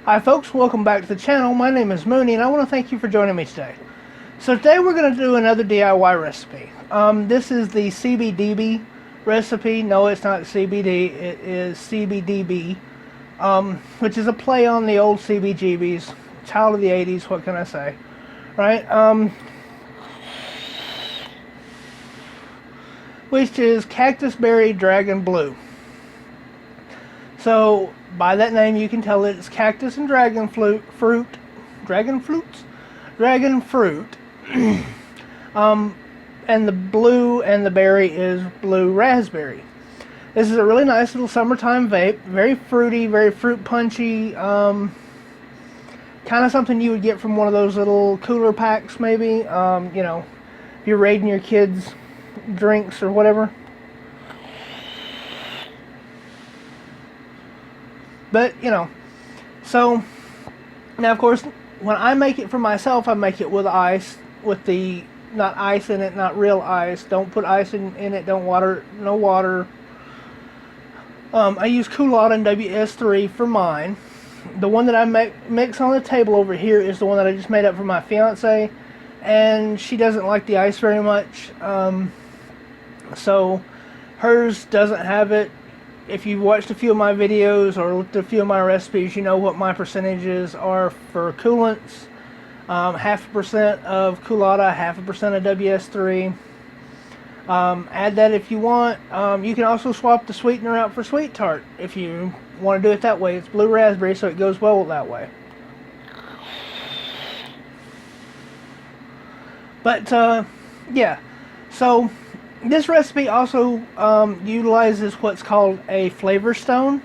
Hi folks, welcome back to the channel. My name is Mooney and I want to thank you for joining me today. So today we're going to do another DIY recipe. This is the C.B.D.B recipe. No, it's not C.B.D, it is C.B.D.B, which is a play on the old C.B.G.Bs. Child of the 80s, what can I say? Right? Which is Cactus Berry Dragon Blue. So, by that name you can tell it's cactus and dragon fruit. And the blue and the berry is blue raspberry. This is a really nice little summertime vape. Very fruity, very fruit punchy. Kind of something you would get from one of those little cooler packs maybe. You know, if you're raiding your kids' drinks or whatever. But, you know, so, now of course, when I make it for myself, I make it with ice, with the, not ice in it, not real ice. Don't put ice in it, don't water, no water. I use Culotta and WS3 for mine. The one that I mix on the table over here is the one that I just made up for my fiance, and she doesn't like the ice very much, so hers doesn't have it. If you've watched a few of my videos or looked at a few of my recipes, you know what my percentages are for coolants. 0.5% of Culotta, 0.5% of WS3. Add that if you want. You can also swap the sweetener out for Sweet Tart if you want to do it that way. It's blue raspberry, so it goes well that way. But, yeah. So, this recipe also utilizes what's called a flavor stone.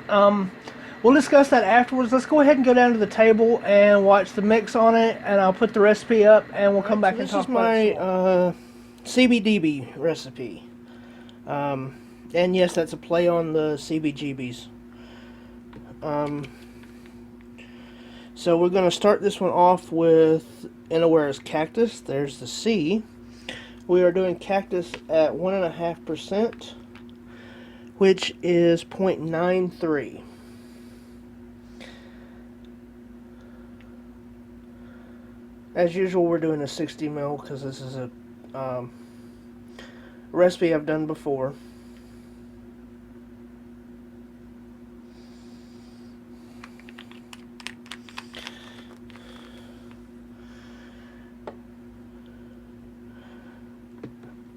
We'll discuss that afterwards. Let's go ahead and go down to the table and watch the mix on it, and I'll put the recipe up, and we'll come back and talk about it. This is my C.B.D.B recipe. And yes, that's a play on the CBGBs. So we're going to start this one off with Innoware's Cactus. There's the C. We are doing Cactus at 1.5%, which is 0.93. As usual, we're doing a 60 ml because this is a recipe I've done before.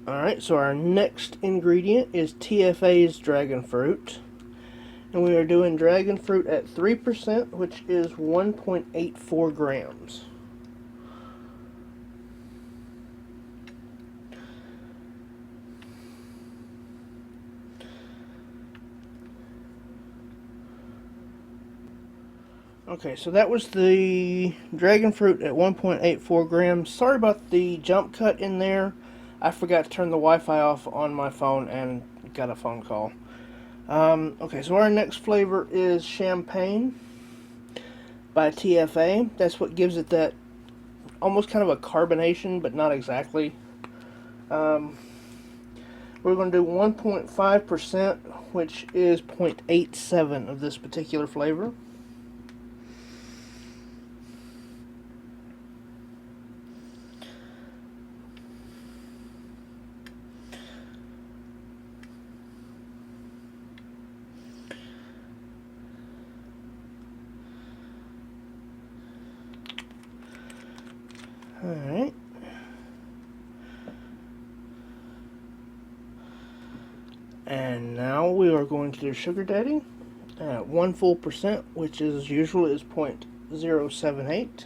Alright, so our next ingredient is TFA's Dragon Fruit. And we are doing Dragon Fruit at 3%, which is 1.84 grams. Okay, so that was the Dragon Fruit at 1.84 grams. Sorry about the jump cut in there. I forgot to turn the Wi-Fi off on my phone and got a phone call. Okay, so our next flavor is Champagne by TFA. That's what gives it that almost kind of a carbonation, but not exactly. We're going to do 1.5%, which is 0.87 of this particular flavor. Alright. And now we are going to do Sugar Daddy at 1 full percent, which as usual is 0.078.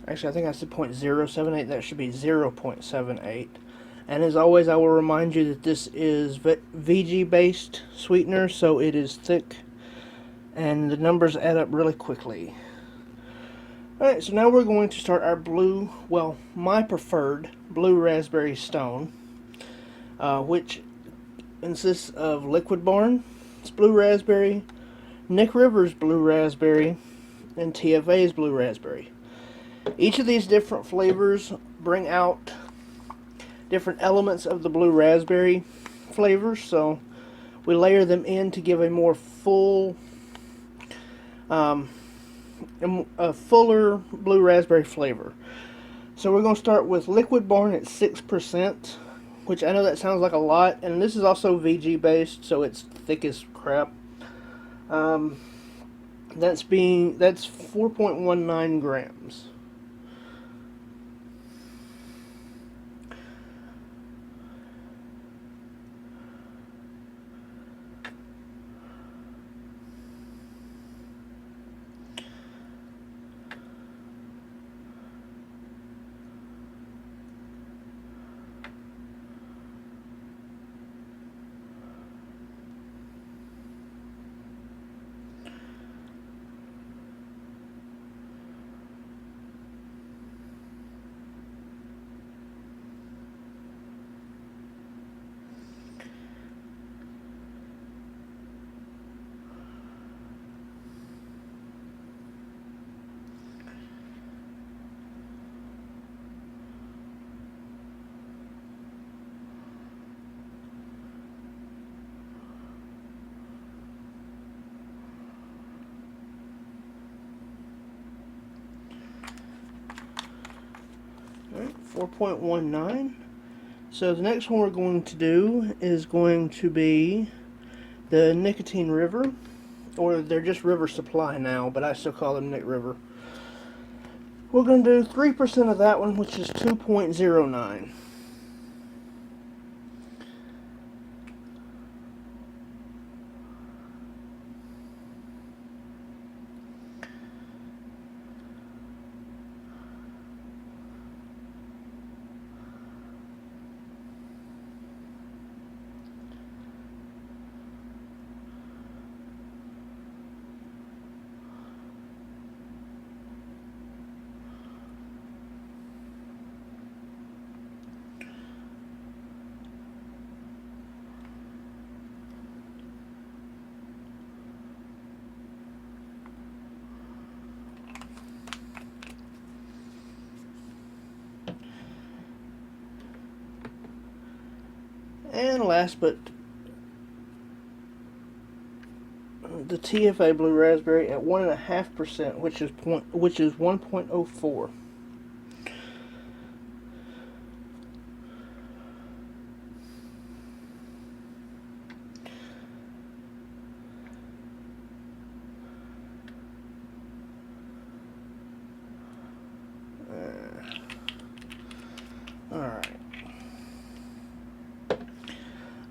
Actually, I think I said 0.078. That should be 0.78. And as always, I will remind you that this is VG-based sweetener, so it is thick, and the numbers add up really quickly. Alright, so now we're going to start our blue, well, my preferred blue raspberry stone, which consists of Liquid Barn, It's blue raspberry, Nick River's blue raspberry, and TFA's blue raspberry. Each of these different flavors bring out different elements of the blue raspberry flavors, so we layer them in to give a more full, a fuller blue raspberry flavor. So we're going to start with Liquid Barn at 6%, which I know that sounds like a lot, and this is also VG based, so it's thick as crap. That's 4.19 grams. Alright, 4.19. So the next one we're going to do is going to be the Nicotine River, or they're just River Supply now, but I still call them Nick River. We're going to do 3% of that one, which is 2.09. And last but the TFA Blue Raspberry at 1.5%, which is 1.04.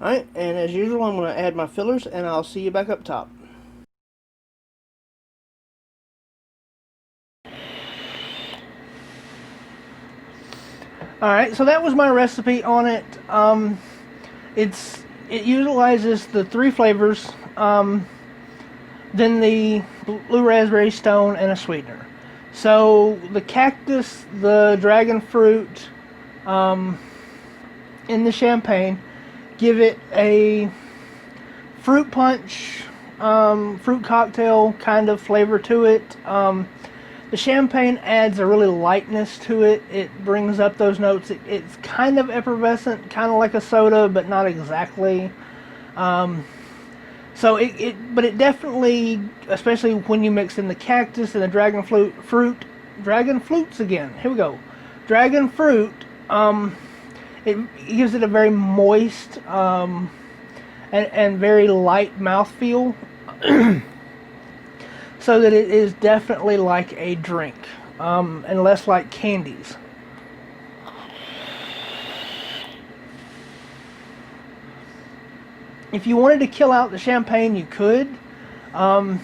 Alright, and as usual, I'm going to add my fillers, and I'll see you back up top. Alright, so that was my recipe on it. It utilizes the 3 flavors, then the blue raspberry stone, and a sweetener. So the cactus, the dragon fruit, and the champagne give it a fruit punch, fruit cocktail kind of flavor to it. The champagne adds a really lightness to it. It brings up those notes. It's kind of effervescent, kind of like a soda, but not exactly. So but it definitely, especially when you mix in the cactus and the dragon fruits again. Here we go. Dragon fruit. It gives it a very moist and very light mouthfeel, so that it is definitely like a drink, and less like candies. If you wanted to kill out the champagne, you could. Then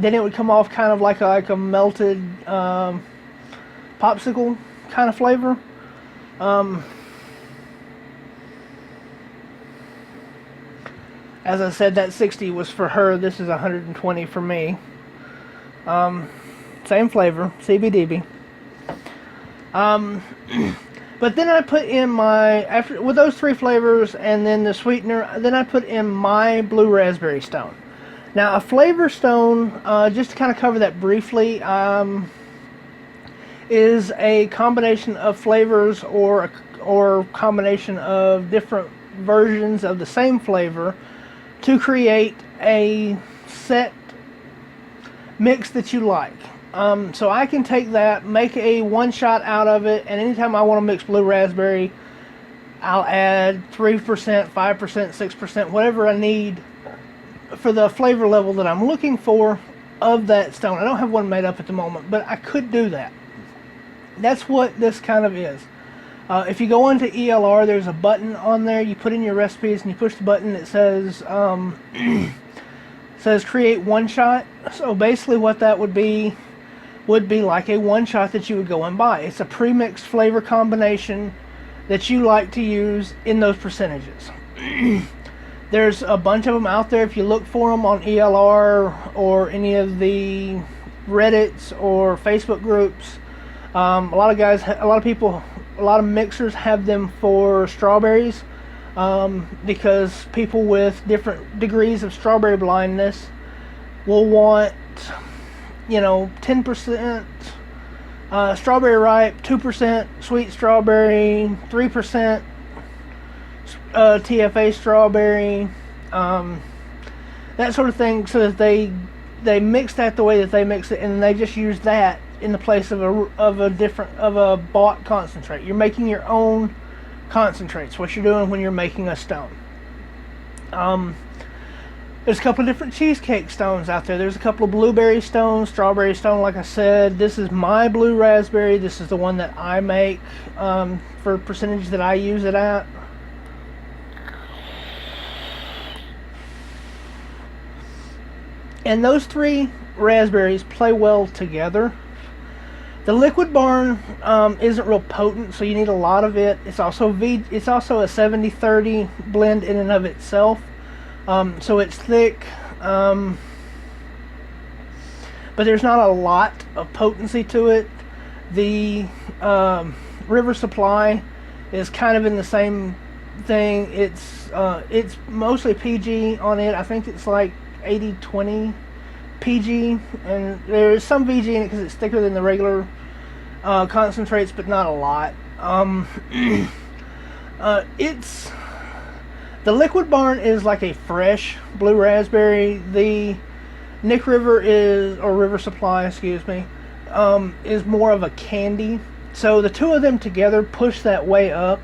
it would come off kind of like a melted popsicle kind of flavor. As I said, that 60 was for her. This is 120 for me. Same flavor, C.B.D.B. But then I put in with those 3 flavors and then the sweetener, then I put in my blue raspberry stone. Now, a flavor stone, just to kind of cover that briefly, is a combination of flavors or combination of different versions of the same flavor to create a set mix that you like. So I can take that, make a one shot out of it, and anytime I want to mix blue raspberry, I'll add 3%, 5%, 6%, whatever I need for the flavor level that I'm looking for of that stone. I don't have one made up at the moment, but I could do that. That's what this kind of is. If you go into ELR, there's a button on there. You put in your recipes and you push the button that says says create one shot. So basically what that would be like a one shot that you would go and buy. It's a pre-mixed flavor combination that you like to use in those percentages. There's a bunch of them out there. If you look for them on ELR or any of the Reddits or Facebook groups, a lot of mixers have them for strawberries, because people with different degrees of strawberry blindness will want, 10% strawberry ripe, 2% sweet strawberry, 3% TFA strawberry, that sort of thing, so that they mix that the way that they mix it, and they just use that in the place of a bought concentrate. You're making your own concentrates. What you're doing when you're making a stone. There's a couple of different cheesecake stones out there. There's a couple of blueberry stones, strawberry stone. Like I said, this is my blue raspberry. This is the one that I make for percentage that I use it at. And those three raspberries play well together. The Liquid Barn isn't real potent, so you need a lot of it. It's also a 70-30 blend in and of itself, so it's thick, but there's not a lot of potency to it. The River Supply is kind of in the same thing. It's mostly PG on it. I think it's like 80-20 PG, and there's some VG in it because it's thicker than the regular concentrates, but not a lot. It's the Liquid Barn is like a fresh blue raspberry. The Nick River River Supply, excuse me, is more of a candy. So the two of them together push that way up.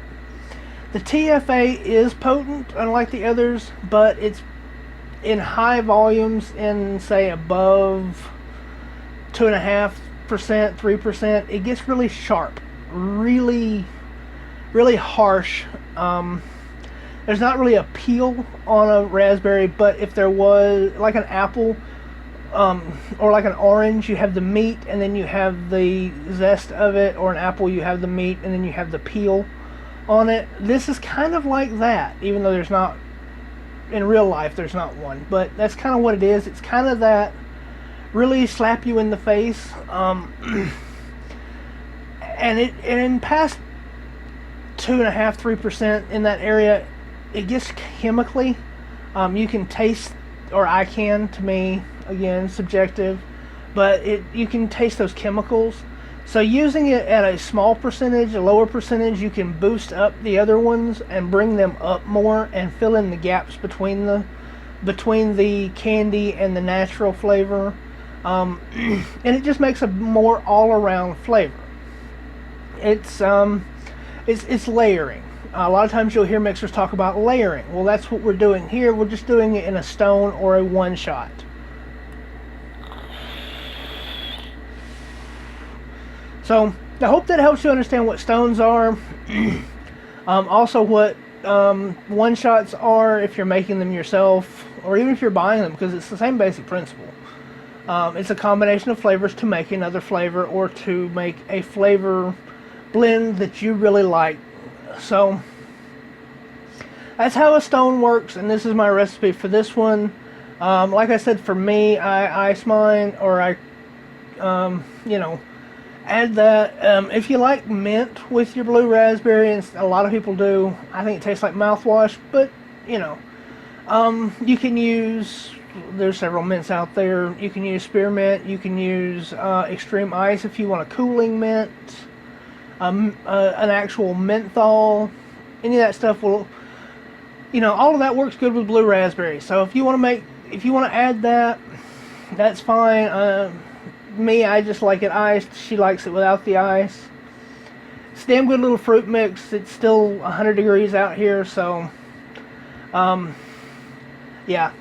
The TFA is potent, unlike the others, but it's in high volumes, in say above 2.5%, 3%, it gets really sharp, really harsh. There's not really a peel on a raspberry, but if there was, like an apple or like an orange, you have the meat and then you have the zest of it, or an apple, you have the meat and then you have the peel on it. This is kind of like that, even though there's not, in real life there's not one, but that's kind of what it is. It's kind of that really slap you in the face, and past 2.5%, 3% in that area, it gets chemically. You can taste, or I can, to me, again, subjective, but you can taste those chemicals. So using it at a small percentage, a lower percentage, you can boost up the other ones and bring them up more and fill in the gaps between the candy and the natural flavor, and it just makes a more all-around flavor. It's layering. A lot of times you'll hear mixers talk about layering. Well, that's what we're doing here. We're just doing it in a stone or a one shot. So I hope that helps you understand what stones are. Also what one shots are if you're making them yourself, or even if you're buying them, because it's the same basic principle. It's a combination of flavors to make another flavor, or to make a flavor blend that you really like. So that's how a stone works, and this is my recipe for this one. Like I said, for me, I ice mine, or I add that. If you like mint with your blue raspberry, and a lot of people do, I think it tastes like mouthwash, but you can use there's several mints out there. You can use spearmint. You can use extreme ice if you want a cooling mint. An actual menthol. Any of that stuff will, all of that works good with blue raspberry. So if you want to add that, that's fine. Me, I just like it iced. She likes it without the ice. It's a damn good little fruit mix. It's still 100 degrees out here, so yeah.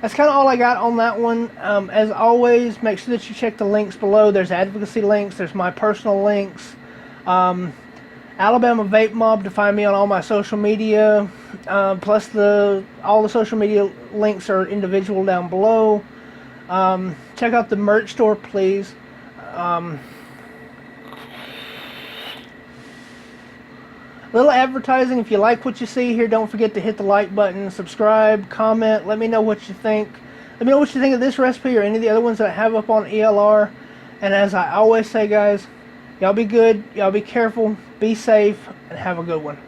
That's kind of all I got on that one. As always, make sure that you check the links below. There's advocacy links. There's my personal links. Alabama Vape Mob to find me on all my social media. Plus all the social media links are individual down below. Check out the merch store, please. Little advertising. If you like what you see here, don't forget to hit the like button, subscribe, comment. Let me know what you think. Let me know what you think of this recipe or any of the other ones that I have up on ELR. And as I always say, guys, y'all be good, y'all be careful, be safe, and have a good one.